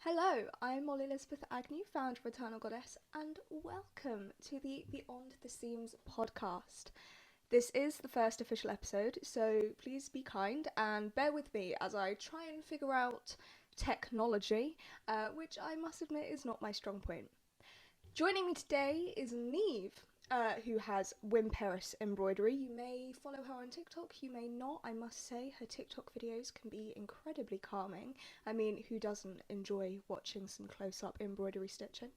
Hello, I'm Elizabeth Agnew, founder of Eternal Goddess, and welcome to the Beyond the Seams podcast. This is the first official episode, so please be kind and bear with me as I try and figure out technology, which I must admit is not my strong point. Joining me today is Niamh, who has Wimperis Embroidery. You may follow her on TikTok, you may not. I must say her TikTok videos can be incredibly calming. I mean, who doesn't enjoy watching some close-up embroidery stitching?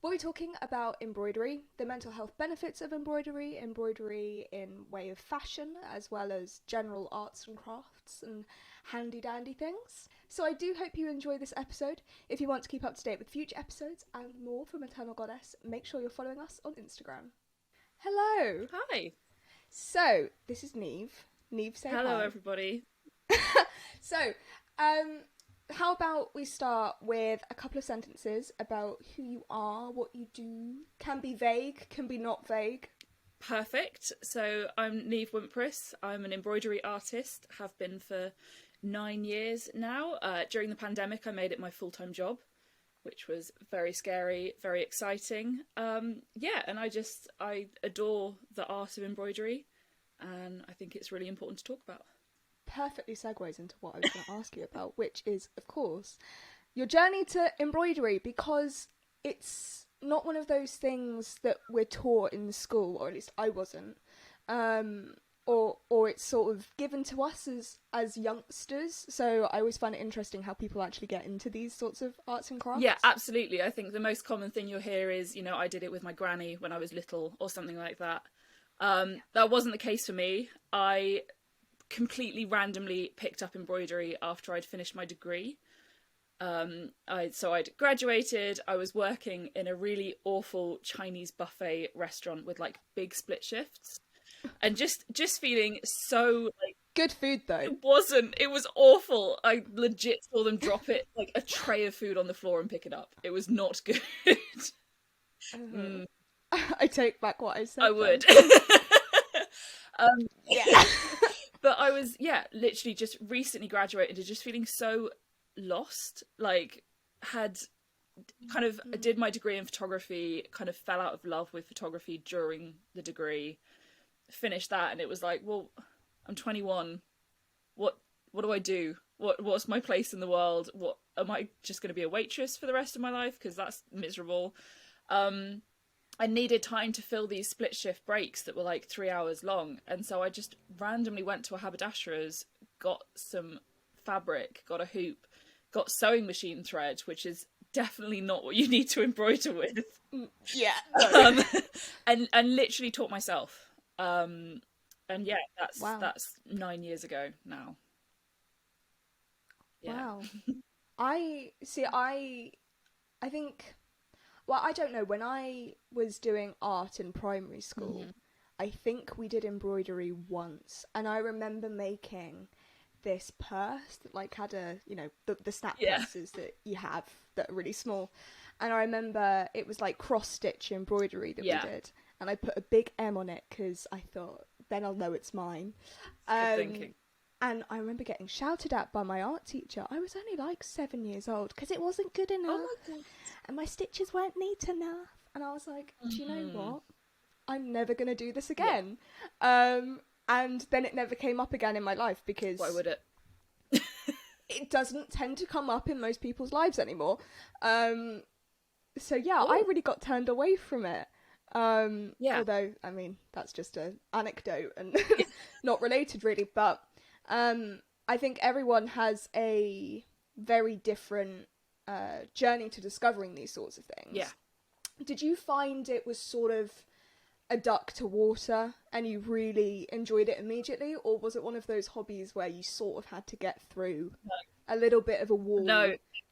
We'll be talking about embroidery, the mental health benefits of embroidery, embroidery in way of fashion, as well as general arts and crafts and handy-dandy things. So I do hope you enjoy this episode. If you want to keep up to date with future episodes and more from Eternal Goddess, make sure you're following us on Instagram. Hello! Hi! So, this is Niamh. Niamh, say Hello, hi. everybody. So, how about we start with a couple of sentences about who you are, what you do. Can be vague, can be not vague. Perfect. So I'm Niamh Wimperis. I'm an embroidery artist, have been for 9 years now. During the pandemic, I made it my full-time job, which was very scary, very exciting. And I adore the art of embroidery, and I think it's really important to talk about. Perfectly segues into what I was going to ask you about, which is, of course, your journey to embroidery, because it's not one of those things that we're taught in school, or at least I wasn't, or it's sort of given to us as youngsters. So I always find it interesting how people actually get into these sorts of arts and crafts. Yeah, absolutely. I think the most common thing you'll hear is, I did it with my granny when I was little, or something like that. That wasn't the case for me. I completely randomly picked up embroidery after I'd finished my degree. I'd graduated, I was working in a really awful Chinese buffet restaurant with like big split shifts, and just feeling so like... Good food though. It was awful. I legit saw them drop it, like a tray of food on the floor and pick it up. It was not good. I take back what I said. I would. Yeah. But I was, literally just recently graduated and just feeling so lost. Like, did my degree in photography, kind of fell out of love with photography during the degree, finished that, and it was like, well, I'm 21. What do I do? What's my place in the world? What am I just going to be a waitress for the rest of my life? Because that's miserable. I needed time to fill these split shift breaks that were like 3 hours long. And so I just randomly went to a haberdasher's, got some fabric, got a hoop, got sewing machine thread, which is definitely not what you need to embroider with. Yeah. And literally taught myself. That's 9 years ago now. Yeah. Wow. I think... Well, I don't know. When I was doing art in primary school, I think we did embroidery once. And I remember making this purse that, like, had the snap purses that you have that are really small. And I remember it was, like, cross-stitch embroidery that we did. And I put a big M on it because I thought, then I'll know it's mine. Good thinking. And I remember getting shouted at by my art teacher. I was only like 7 years old because it wasn't good enough. Oh my God. And my stitches weren't neat enough. And I was like, do you know what? I'm never going to do this again. Yeah. And then it never came up again in my life because... Why would it? It doesn't tend to come up in most people's lives anymore. I really got turned away from it. Although, I mean, that's just an anecdote and not related really, but... I think everyone has a very different journey to discovering these sorts of things. Yeah. Did you find it was sort of a duck to water and you really enjoyed it immediately, or was it one of those hobbies where you sort of had to get through a little bit of a wall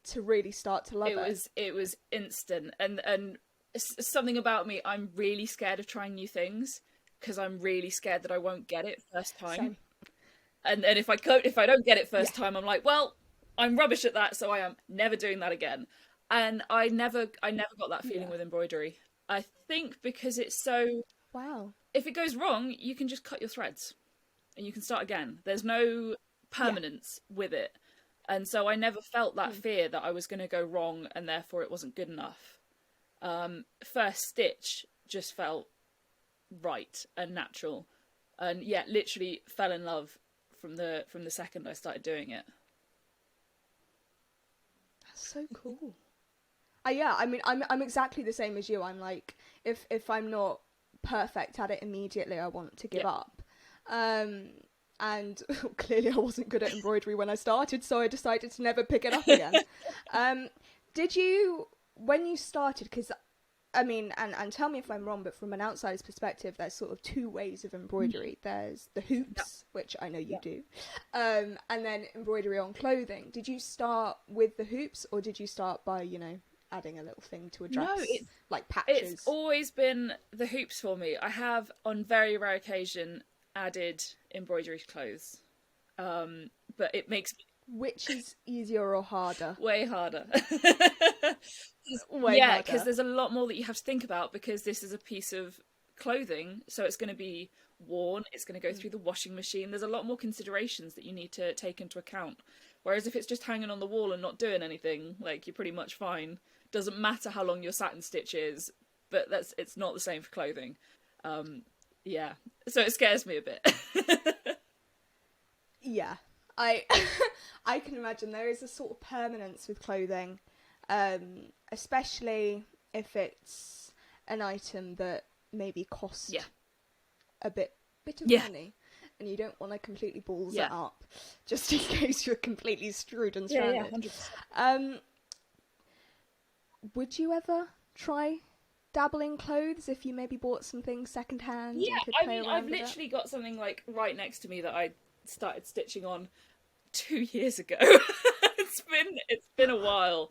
to really start to love it? It was instant, and something about me, I'm really scared of trying new things because I'm really scared that I won't get it first time. Same. And if I don't get it first time, I'm like, well, I'm rubbish at that, so I am never doing that again. And I never got that feeling with embroidery. I think because it's so... Wow. If it goes wrong, you can just cut your threads and you can start again. There's no permanence with it. And so I never felt that fear that I was going to go wrong and therefore it wasn't good enough. First stitch just felt right and natural, and yeah, literally fell in love from the second I started doing it. That's so cool. Yeah, I mean, I'm exactly the same as you. I'm like, if I'm not perfect at it immediately, I want to give up. And clearly I wasn't good at embroidery when I started, so I decided to never pick it up again. Did you, when you started, because I mean, and tell me if I'm wrong, but from an outsider's perspective, there's sort of two ways of embroidery. There's the hoops, which I know you do, and then embroidery on clothing. Did you start with the hoops, or did you start by, you know, adding a little thing to a dress? No, like patches? It's always been the hoops for me. I have, on very rare occasion, added embroidery to clothes, but it makes me... Which is easier or harder? Way harder. Way harder. Because there's a lot more that you have to think about, because this is a piece of clothing, so it's going to be worn, it's going to go through the washing machine. There's a lot more considerations that you need to take into account. Whereas if it's just hanging on the wall and not doing anything, like, you're pretty much fine. Doesn't matter how long your satin stitch is, but it's not the same for clothing. Yeah, so it scares me a bit. Yeah, I can imagine there is a sort of permanence with clothing, especially if it's an item that maybe costs a bit of money, and you don't want to completely balls it up just in case you're completely screwed and stranded. 100%. Would you ever try dabble in clothes if you maybe bought some things secondhand? Yeah, and could play around I've with literally got something like right next to me that I started stitching on 2 years ago. It's been a while.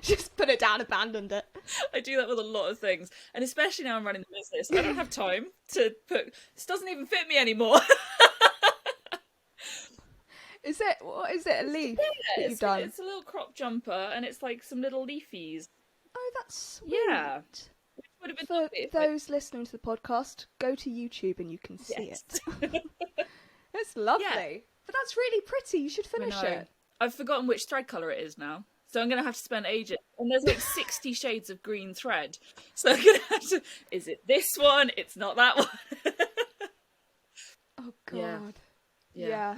Just put it down, abandoned it. I do that with a lot of things, and especially now I'm running the business, I don't have time to put... This doesn't even fit me anymore. What is it, a leaf that you've done? It's a little crop jumper, and it's like some little leafies. Oh, that's sweet. Yeah. Which would have been For those listening to the podcast, go to YouTube and you can see it. It's lovely. Yeah. But that's really pretty. You should finish it. I've forgotten which thread colour it is now. So I'm going to have to spend ages. And there's like 60 shades of green thread. So I'm going to have to... Is it this one? It's not that one. Oh, God. Yeah.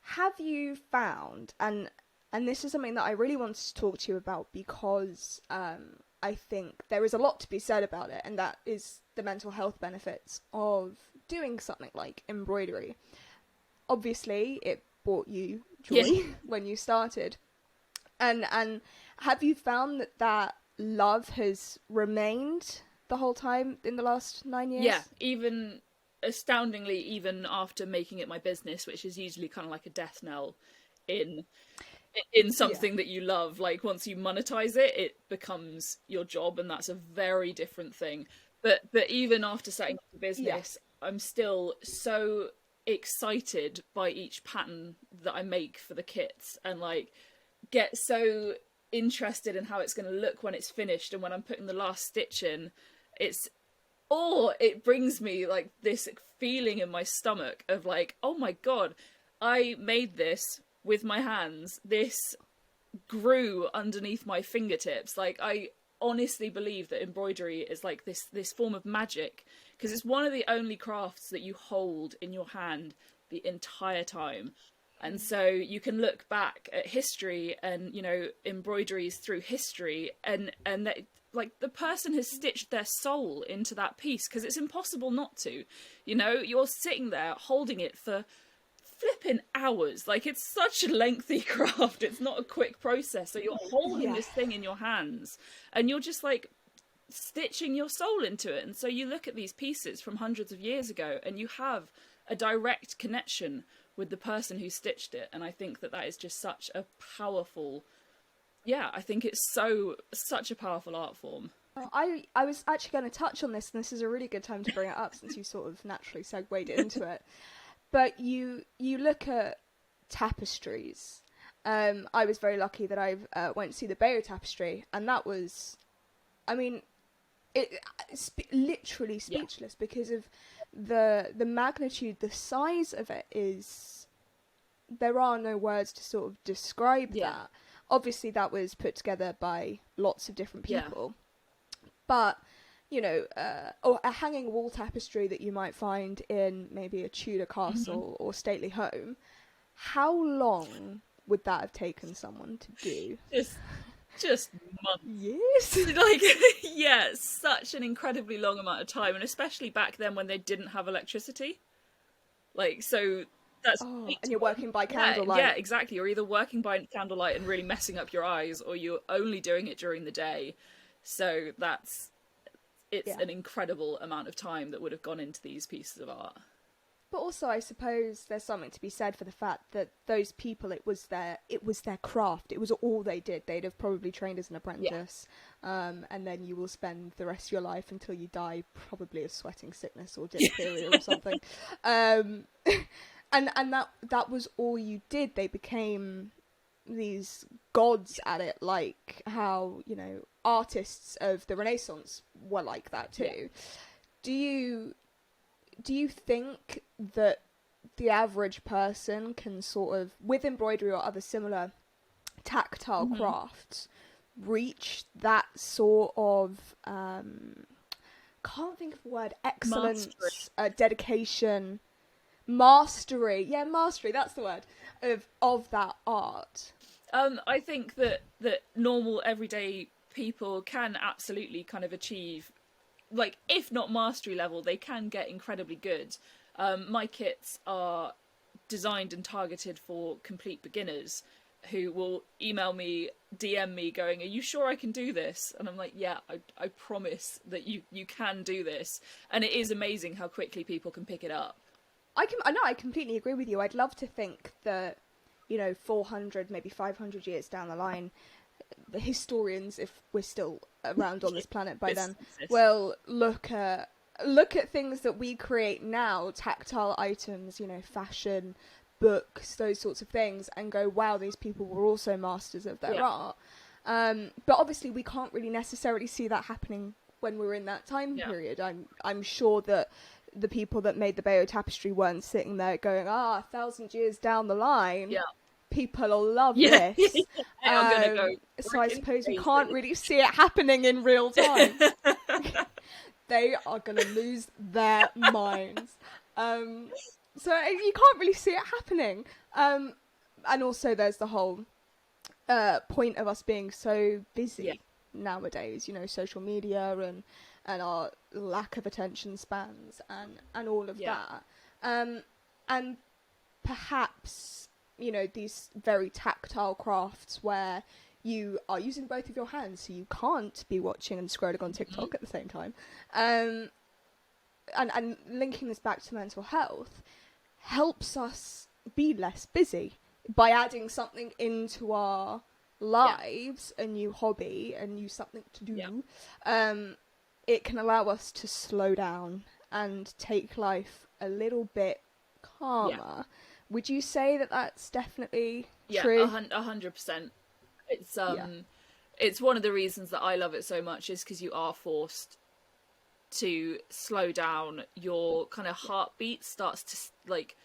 Have you found, and this is something that I really wanted to talk to you about, because I think there is a lot to be said about it, and that is the mental health benefits of doing something like embroidery. Obviously, it brought you joy when you started. And have you found that love has remained the whole time in the last 9 years? Yeah, even... astoundingly, even after making it my business, which is usually kind of like a death knell in something that you love. Like, once you monetize it, it becomes your job, and that's a very different thing. But even after setting up the business, I'm still so excited by each pattern that I make for the kits, and like get so interested in how it's going to look when it's finished, and when I'm putting the last stitch in, it brings me like this feeling in my stomach of like, oh my God, I made this with my hands. This grew underneath my fingertips. Like, I honestly believe that embroidery is like this form of magic, because it's one of the only crafts that you hold in your hand the entire time. And so you can look back at history and, you know, embroideries through history, and that, like, the person has stitched their soul into that piece, because it's impossible not to. You know, you're sitting there holding it for flipping hours. Like, it's such a lengthy craft. It's not a quick process. So you're holding this thing in your hands, and you're just like stitching your soul into it. And so you look at these pieces from hundreds of years ago, and you have a direct connection with the person who stitched it. And I think that is just such a powerful... Yeah, I think it's such a powerful art form. I was actually going to touch on this, and this is a really good time to bring it up since you sort of naturally segued into it. But you look at tapestries. I was very lucky that I went to see the Bayeux tapestry, and that was, I mean, literally speechless because of the magnitude, the size of it is there are no words to sort of describe that. Obviously, that was put together by lots of different people. But, you know, or a hanging wall tapestry that you might find in maybe a Tudor castle or stately home, how long would that have taken someone to do? Just months. Years? Like, yeah, such an incredibly long amount of time, and especially back then when they didn't have electricity. Like, so that's... Oh, and you're working by candlelight. Yeah, exactly. You're either working by candlelight and really messing up your eyes, or you're only doing it during the day. So it's an incredible amount of time that would have gone into these pieces of art. But also, I suppose there's something to be said for the fact that those people, it was their craft. It was all they did. They'd have probably trained as an apprentice, and then you will spend the rest of your life until you die, probably of sweating sickness or diphtheria or something. And that was all you did. They became these gods at it, like how, you know, artists of the Renaissance were like that too. Do you think that the average person can sort of, with embroidery or other similar tactile crafts, reach that sort of, can't think of the word, excellence, dedication, mastery. Yeah, mastery, that's the word, of that art? I think that normal, everyday people can absolutely kind of achieve, like, if not mastery level, they can get incredibly good. My kits are designed and targeted for complete beginners who will email me, DM me going, are you sure I can do this? And I'm like, yeah, I promise that you can do this. And it is amazing how quickly people can pick it up. I completely agree with you. I'd love to think that, you know, 400, maybe 500 years down the line, the historians, if we're still around on this planet by then, will look at things that we create now, tactile items, you know, fashion, books, those sorts of things, and go, wow, these people were also masters of their art. But obviously we can't really necessarily see that happening when we're in that time period. I'm sure that the people that made the Bayeux tapestry weren't sitting there going, 1,000 years down the line, people will love this. I'm gonna go so I suppose we can't really see it happening in real time. They are going to lose their minds. So you can't really see it happening. And also there's the whole point of us being so busy nowadays, you know, social media and our lack of attention spans and all of that. And perhaps, you know, these very tactile crafts where you are using both of your hands, so you can't be watching and scrolling on TikTok at the same time. And linking this back to mental health helps us be less busy by adding something into our lives, a new hobby, a new something to do. It can allow us to slow down and take life a little bit calmer. Would you say that that's definitely true? 100%. It's one of the reasons that I love it so much, is because you are forced to slow down. Your kind of heartbeat starts to like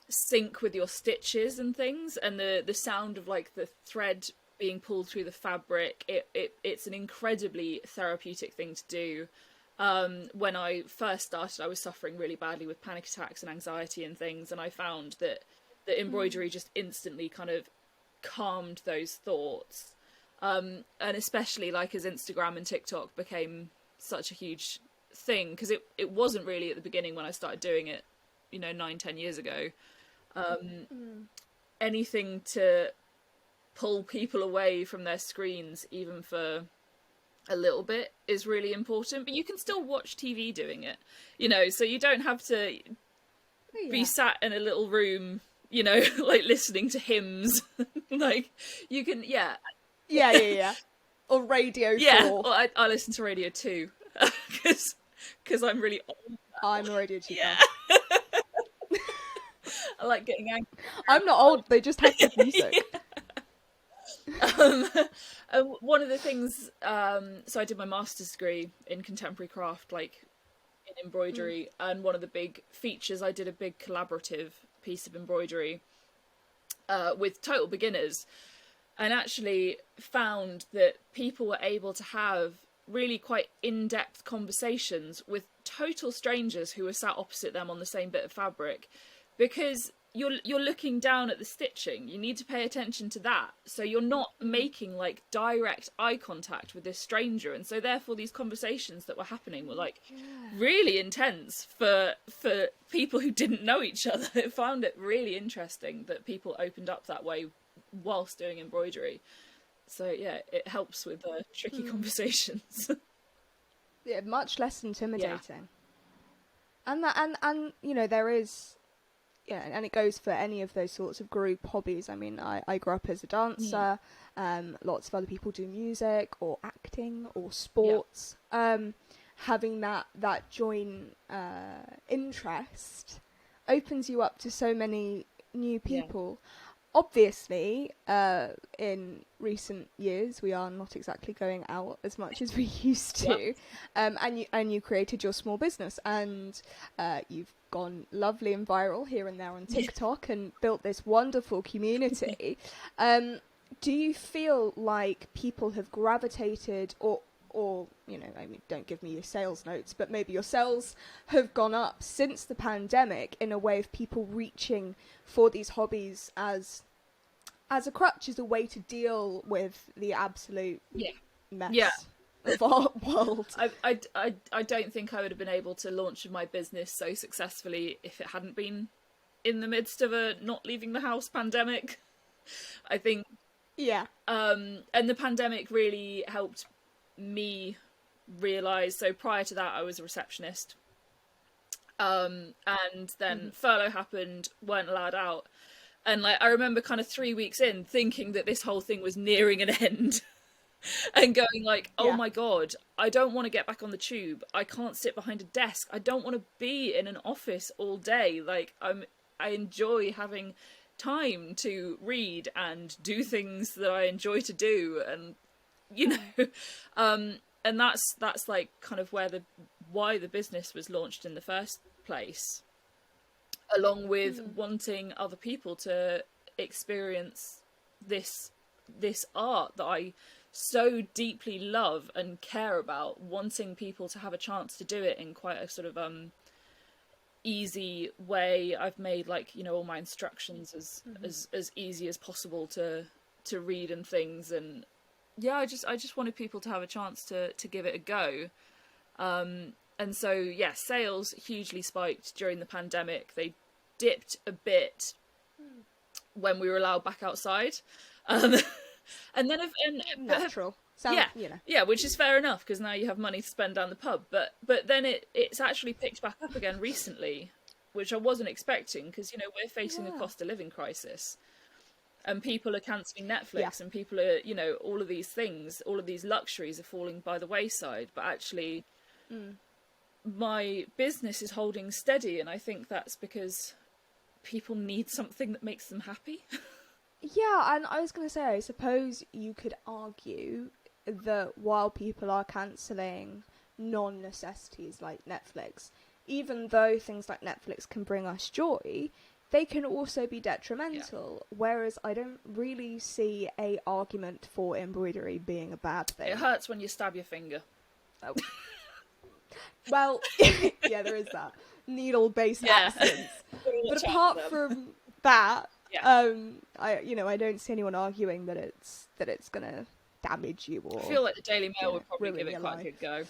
sync with your stitches and things, and the sound of like the thread being pulled through the fabric. It's an incredibly therapeutic thing to do. When I first started, I was suffering really badly with panic attacks and anxiety and things, and I found that the embroidery just instantly kind of calmed those thoughts. And especially like as Instagram and TikTok became such a huge thing, because it wasn't really at the beginning when I started doing it, you know, 9-10 years ago. Anything to pull people away from their screens, even for a little bit, is really important. But you can still watch TV doing it, you know, so you don't have to be sat in a little room, you know, like listening to hymns. Like you can or Radio 4. Or I listen to Radio 2 because I'm really old. I'm a Radio 2 fan. I like getting angry. I'm not old, they just have good music. One of the things, so I did my master's degree in contemporary craft, like in embroidery, and one of the big features, I did a big collaborative piece of embroidery with total beginners, and actually found that people were able to have really quite in-depth conversations with total strangers who were sat opposite them on the same bit of fabric, because you're looking down at the stitching. You need to pay attention to that, so you're not making like direct eye contact with this stranger, and so therefore these conversations that were happening were like really intense for people who didn't know each other. I found it really interesting that people opened up that way whilst doing embroidery. So yeah, it helps with tricky conversations. Yeah, much less intimidating. And you know, there is, yeah, and it goes for any of those sorts of group hobbies. I mean, I grew up as a dancer. Lots of other people do music or acting or sports. Having that joint interest opens you up to so many new people. Obviously, in recent years, we are not exactly going out as much as we used to. And you created your small business, and you've gone lovely and viral here and there on TikTok and built this wonderful community. Do you feel like people have gravitated or you know, I mean, don't give me your sales notes, but maybe your sales have gone up since the pandemic in a way of people reaching for these hobbies as a crutch, as a way to deal with the absolute mess of our world? I don't think I would have been able to launch my business so successfully if it hadn't been in the midst of a not leaving the house pandemic. I think and the pandemic really helped me realise. So prior to that I was a receptionist, and then furlough happened, weren't allowed out, and like I remember kind of 3 weeks in thinking that this whole thing was nearing an end and going like, oh my god, I don't want to get back on the tube, I can't sit behind a desk, I don't want to be in an office all day, like I enjoy having time to read and do things that I enjoy to do, and you know, and that's like kind of why the business was launched in the first place, along with wanting other people to experience this art that I so deeply love and care about, wanting people to have a chance to do it in quite a sort of easy way. I've made, like, you know, all my instructions as easy as possible to read and things, and yeah, I just wanted people to have a chance to give it a go. And so, yeah, sales hugely spiked during the pandemic. They dipped a bit when we were allowed back outside. And then natural. You know. Yeah, which is fair enough, because now you have money to spend down the pub. But then it's actually picked back up again recently, which I wasn't expecting, because, you know, we're facing a cost of living crisis. And people are cancelling Netflix, and people are, you know, all of these things, all of these luxuries are falling by the wayside. But actually, my business is holding steady, and I think that's because people need something that makes them happy. Yeah, and I was going to say, I suppose you could argue that while people are cancelling non-necessities like Netflix, even though things like Netflix can bring us joy, they can also be detrimental, whereas I don't really see a argument for embroidery being a bad thing. It hurts when you stab your finger. Oh. Well, yeah, there is that. Needle-based accidents. But apart from that, I don't see anyone arguing that it's gonna damage you or... I feel like the Daily Mail would probably give it quite a good go.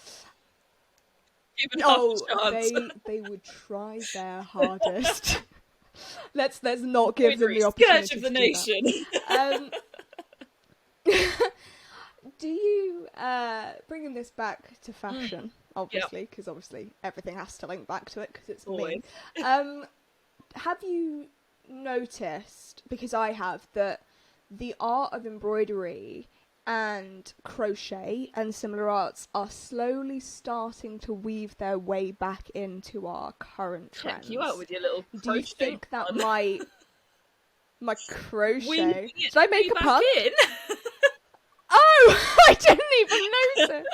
They would try their hardest. Let's not give them the opportunity. Scourge of the nation. Do you, bringing this back to fashion, obviously, because obviously everything has to link back to it because it's always me. Have you noticed, because I have, that the art of embroidery and crochet and similar arts are slowly starting to weave their way back into our current trends? Check you out with your little crochet. Do you think that my crochet... Did I make a pun? In? Oh, I didn't even notice.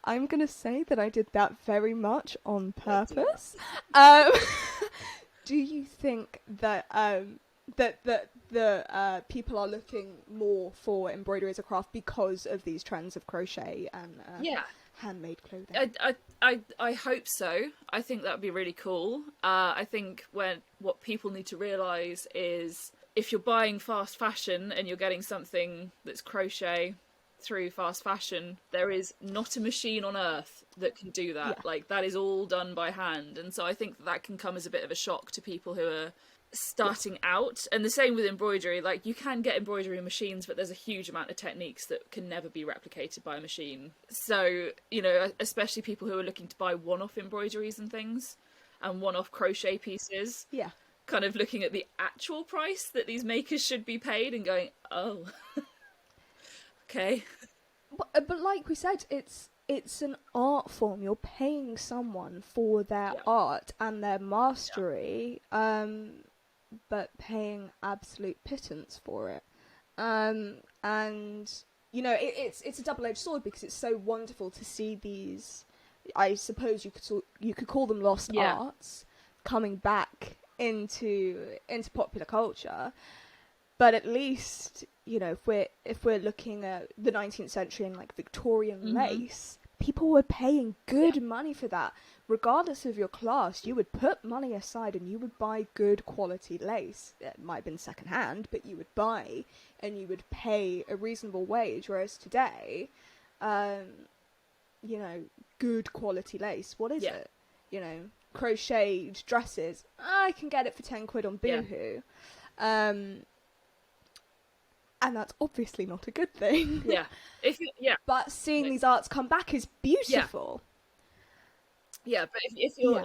I'm going to say that I did that very much on purpose. Do you think that that the people are looking more for embroidery as a craft because of these trends of crochet and handmade clothing. I hope so. I think that would be really cool. I think what people need to realise is if you're buying fast fashion and you're getting something that's crochet through fast fashion, there is not a machine on earth that can do that. Yeah. Like, that is all done by hand. And so I think that can come as a bit of a shock to people who are starting out. And the same with embroidery. Like, you can get embroidery machines, but there's a huge amount of techniques that can never be replicated by a machine. So, you know, especially people who are looking to buy one-off embroideries and things and one-off crochet pieces, kind of looking at the actual price that these makers should be paid and going, oh, okay. But like we said, it's an art form. You're paying someone for their art and their mastery, but paying absolute pittance for it. And you know, it's a double-edged sword because it's so wonderful to see these. I suppose you could call them lost arts coming back into popular culture. But at least, you know, if we're looking at the 19th century and like Victorian lace, people were paying good money for that. Regardless of your class, you would put money aside and you would buy good quality lace. It might have been secondhand, but you would buy and you would pay a reasonable wage. Whereas today, you know, good quality lace, what is it? You know, crocheted dresses, I can get it for 10 quid on Boohoo. And that's obviously not a good thing. But seeing these arts come back is beautiful. Yeah, but if you're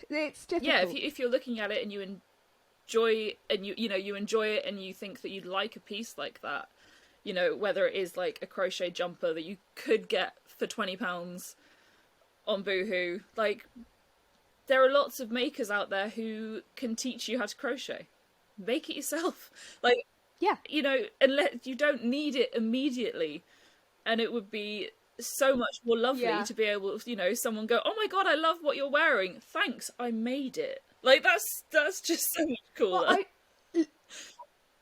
it's difficult. Yeah, if you're looking at it and you enjoy and you enjoy it and you think that you'd like a piece like that, you know, whether it is like a crochet jumper that you could get for £20 on Boohoo, like, there are lots of makers out there who can teach you how to crochet. Make it yourself. Like, you know, unless you don't need it immediately, and it would be so much more lovely to be able to, you know, someone go, oh my god, I love what you're wearing, thanks, I made it. Like, that's just so much cooler. Well,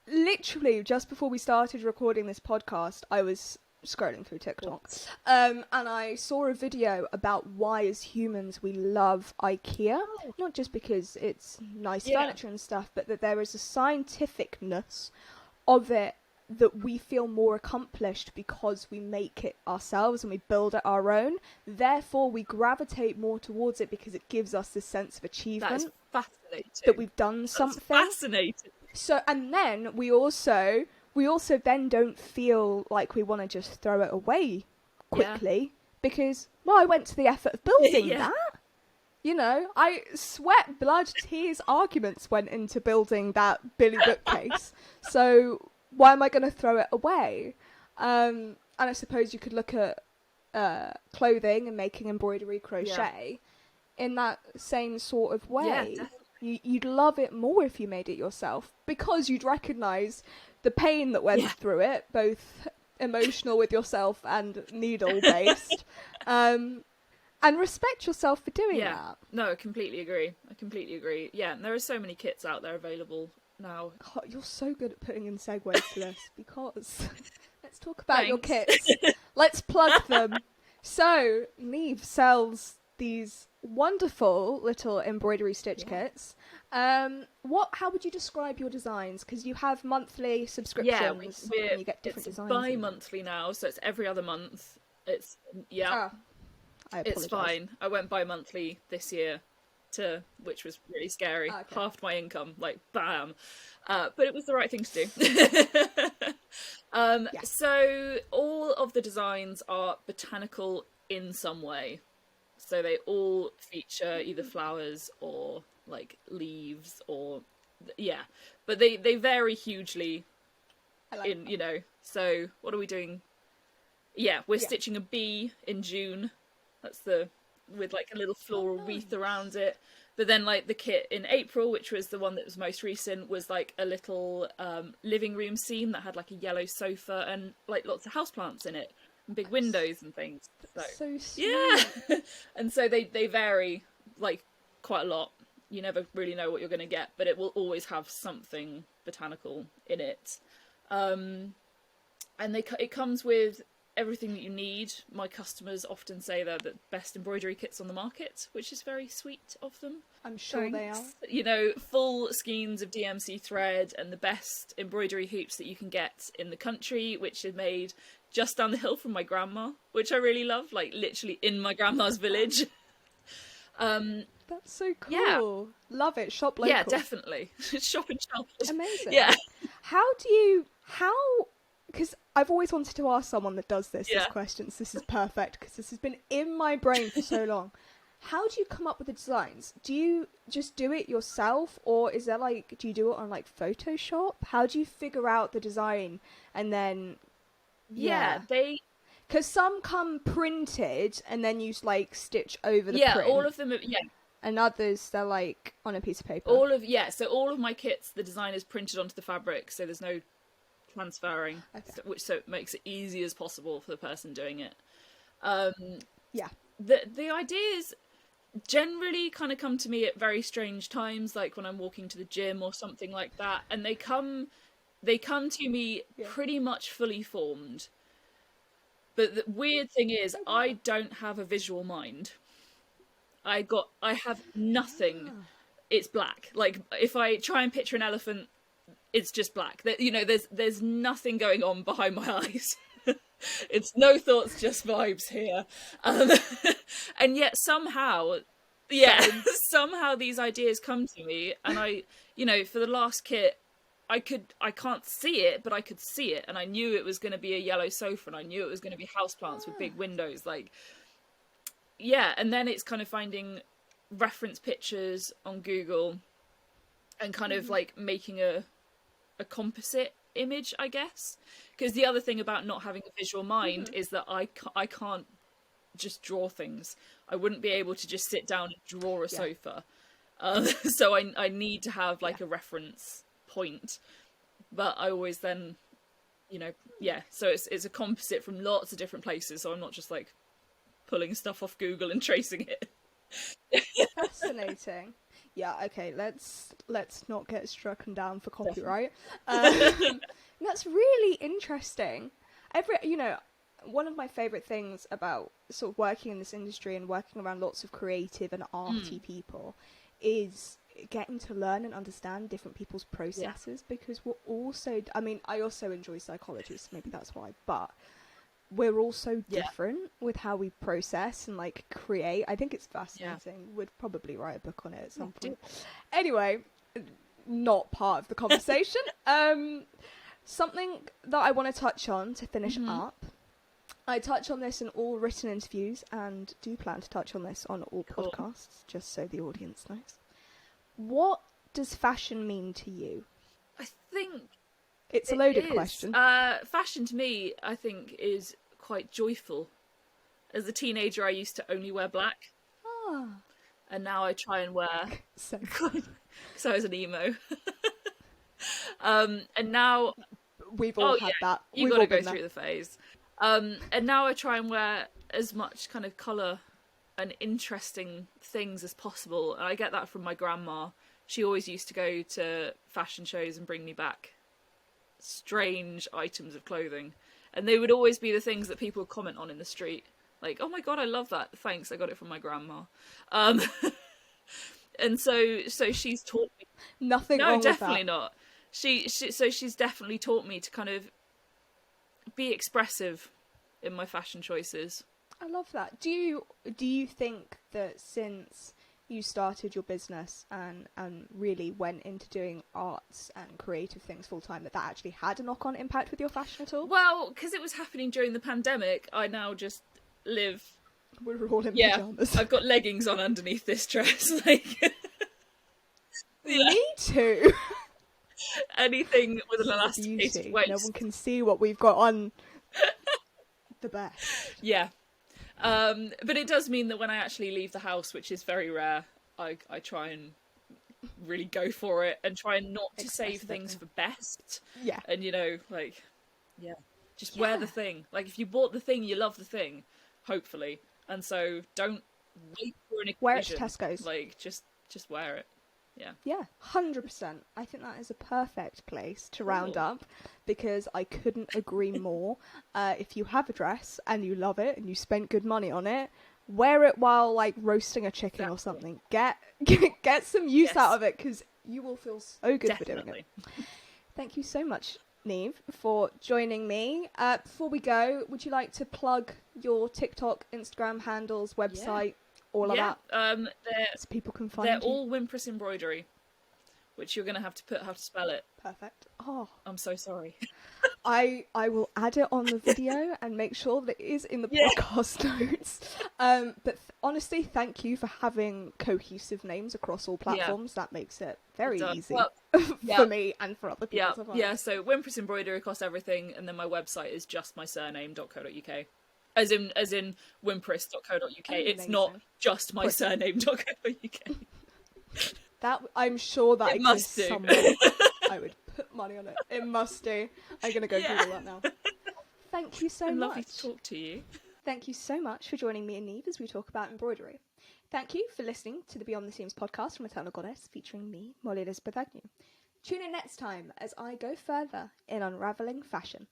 literally just before we started recording this podcast, I was scrolling through TikTok, and I saw a video about why as humans we love IKEA, not just because it's nice furniture and stuff, but that there is a scientificness of it, that we feel more accomplished because we make it ourselves and we build it our own. Therefore, we gravitate more towards it because it gives us this sense of achievement. That is fascinating. That we've done something. That's fascinating. So, and then we also then don't feel like we want to just throw it away quickly because, well, I went to the effort of building that. You know, sweat, blood, tears, arguments went into building that Billy bookcase. So why am I going to throw it away? And I suppose you could look at clothing and making embroidery crochet in that same sort of way. You'd love it more if you made it yourself because you'd recognise the pain that went through it, both emotional with yourself and needle-based. And respect yourself for doing that. No, I completely agree. Yeah, and there are so many kits out there available now. God, you're so good at putting in segues to this, because let's talk about your kits. Let's plug them. So, Niamh sells these wonderful little embroidery stitch kits. How would you describe your designs? Because you have monthly subscriptions and you get different designs. It's bi-monthly now, so it's every other month. It's it's fine. I went bi-monthly this year, which was really scary. Halved my income, like bam. But it was the right thing to do. So all of the designs are botanical in some way. So they all feature either flowers or like leaves or but they vary hugely in, you know. So what are we doing? We're stitching a bee in June. That's with like a little floral wreath around it. But then like the kit in April, which was the one that was most recent, was like a little living room scene that had like a yellow sofa and like lots of houseplants in it and big windows and things. So sweet. And so they vary like quite a lot. You never really know what you're going to get, but it will always have something botanical in it. And it comes with everything that you need. My customers often say they're the best embroidery kits on the market, which is very sweet of them. I'm sure they are. You know, full skeins of DMC thread and the best embroidery hoops that you can get in the country, which is made just down the hill from my grandma, which I really love, like literally in my grandma's village. That's so cool. Yeah. Love it. Shop local. Yeah, definitely. Shop and shop. Amazing. Yeah. Because I've always wanted to ask someone that does this questions. This is perfect because this has been in my brain for so long. How do you come up with the designs? Do you just do it yourself, or is there do you do it on Photoshop? How do you figure out the design and then? Yeah, because some come printed and then you stitch over the print. All of them are, and others they're on a piece of paper. So all of my kits, the design is printed onto the fabric, so there's no transferring, so it makes it easy as possible for the person doing it. The ideas generally kind of come to me at very strange times, like when I'm walking to the gym or something like that, and they come to me pretty much fully formed. But the weird thing is, I don't have a visual mind. I have nothing. It's black. Like if I try and picture an elephant, it's just black. You know, there's nothing going on behind my eyes. It's no thoughts, just vibes here. And yet somehow these ideas come to me, and I, for the last kit, I can't see it, but I could see it, and I knew it was going to be a yellow sofa, and I knew it was going to be houseplants with big windows, and then it's kind of finding reference pictures on Google and kind of making a composite image, I guess. Because the other thing about not having a visual mind is that I can't just draw things. I wouldn't be able to just sit down and draw a sofa. So I need to have a reference point. But I always then, so it's a composite from lots of different places. So I'm not just pulling stuff off Google and tracing it. Fascinating. Yeah, okay, let's not get struck down for copyright. That's really interesting. One of my favourite things about sort of working in this industry and working around lots of creative and arty people is getting to learn and understand different people's processes, because we're also, I also enjoy psychology, so maybe that's why, but we're all so different with how we process and create. I think it's fascinating. We'd probably write a book on it at some point. Anyway, not part of the conversation. Something that I want to touch on to finish up. I touch on this in all written interviews and do plan to touch on this on all podcasts, just so the audience knows. What does fashion mean to you? I think it's a loaded question. Fashion to me, I think, is quite joyful. As a teenager, I used to only wear black. And now I try and wear... So I was an emo. And now... We've all had that. You've got to go through the phase. And now I try and wear as much kind of colour and interesting things as possible. And I get that from my grandma. She always used to go to fashion shows and bring me back strange items of clothing, and they would always be the things that people would comment on in the street, oh my god, I love that, thanks, I got it from my grandma. And so she's taught me nothing wrong with that. No, definitely not. She's definitely taught me to kind of be expressive in my fashion choices. I love that. Do you think that since you started your business and really went into doing arts and creative things full time, that actually had a knock-on impact with your fashion at all? Well, because it was happening during the pandemic, I now just live... We're all in pyjamas. I've got leggings on underneath this dress. Me too. Anything with an elasticated waist. No one can see what we've got on. The best. Yeah. But it does mean that when I actually leave the house, which is very rare, I try and really go for it and try and not to save things for best. Yeah. And just wear the thing. If you bought the thing, you love the thing, hopefully. And so don't wait for an occasion. Wear it to Tesco's. Just wear it. Yeah, 100%. I think that is a perfect place to round up, because I couldn't agree more. If you have a dress and you love it and you spent good money on it, wear it while like roasting a chicken or something. Get some use out of it, because you will feel so good for doing it. Thank you so much, Niamh, for joining me. Before we go, would you like to plug your TikTok, Instagram handles, website, all of that? So people can find they're you. all Wimperis Embroidery, which you're going to have to put how to spell it. Perfect. Oh, I'm so sorry. I will add it on the video and make sure that it is in the podcast notes. But honestly, thank you for having cohesive names across all platforms. That makes it very easy for me and for other people as well. Yeah, so Wimperis Embroidery across everything, and then my website is just my surname.co.uk. As in wimperis.co.uk. It's not just my surname.co.uk. That, I'm sure that it must do. Somewhere. I would put money on it. It must do. I'm going to go Google that now. Thank you so much. Lovely to talk to you. Thank you so much for joining me and Niamh as we talk about embroidery. Thank you for listening to the Beyond the Seams podcast from Eternal Goddess, featuring me, Molly Elizabeth Agnew. Tune in next time as I go further in unravelling fashion.